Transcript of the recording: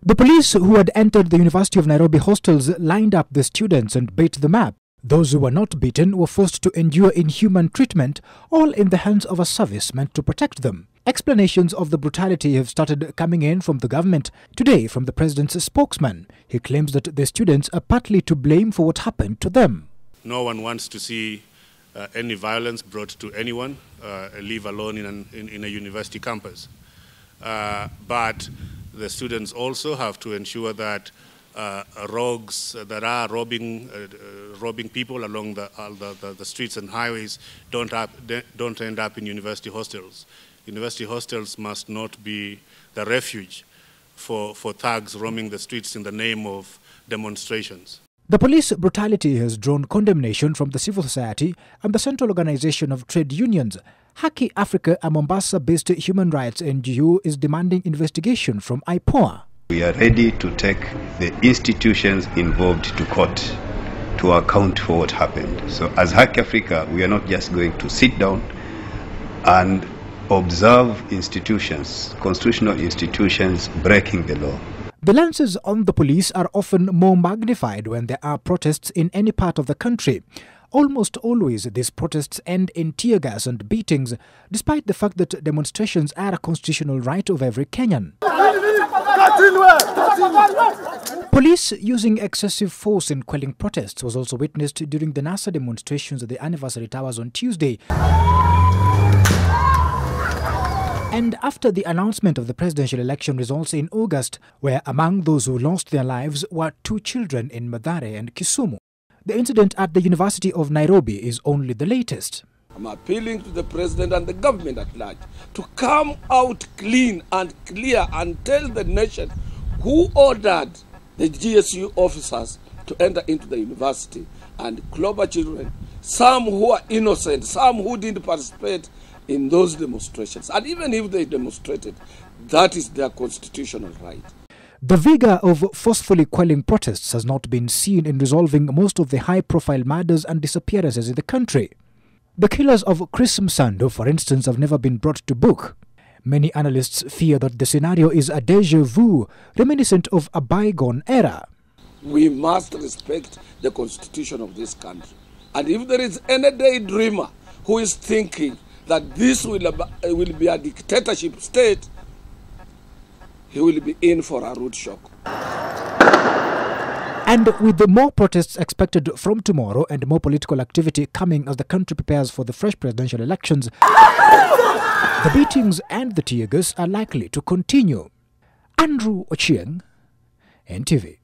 The police who had entered the University of Nairobi hostels lined up the students and beat them up. Those who were not beaten were forced to endure inhuman treatment, all in the hands of a service meant to protect them. Explanations of the brutality have started coming in from the government. Today, from the president's spokesman, he claims that the students are partly to blame for what happened to them. No one wants to see any violence brought to anyone, leave alone in a university campus. But the students also have to ensure that rogues that are robbing people along the streets and highways don't end up in university hostels. University hostels must not be the refuge for thugs roaming the streets in the name of demonstrations. The police brutality has drawn condemnation from the civil society and the Central Organization of Trade Unions. Haki Africa, a Mombasa-based human rights NGO, is demanding investigation from IPOA. We are ready to take the institutions involved to court to account for what happened. So as Haki Africa, we are not just going to sit down and observe institutions, constitutional institutions, breaking the law. The lances on the police are often more magnified when there are protests in any part of the country. Almost always these protests end in tear gas and beatings, despite the fact that demonstrations are a constitutional right of every Kenyan. Police using excessive force in quelling protests was also witnessed during the NASA demonstrations at the Anniversary Towers on Tuesday. And after the announcement of the presidential election results in August, where among those who lost their lives were 2 children in Mathare and Kisumu. The incident at the University of Nairobi is only the latest. I'm appealing to the president and the government at large to come out clean and clear and tell the nation who ordered the GSU officers to enter into the university and club children, some who are innocent, some who didn't participate in those demonstrations. And even if they demonstrated, that is their constitutional right. The vigor of forcefully quelling protests has not been seen in resolving most of the high-profile murders and disappearances in the country. The killers of Chris Msando, for instance, have never been brought to book. Many analysts fear that the scenario is a déjà vu, reminiscent of a bygone era. We must respect the constitution of this country. And if there is any daydreamer who is thinking that this will be a dictatorship state, he will be in for a rude shock. And with the more protests expected from tomorrow and more political activity coming as the country prepares for the fresh presidential elections, the beatings and the tear gas are likely to continue. Andrew Ochieng, NTV.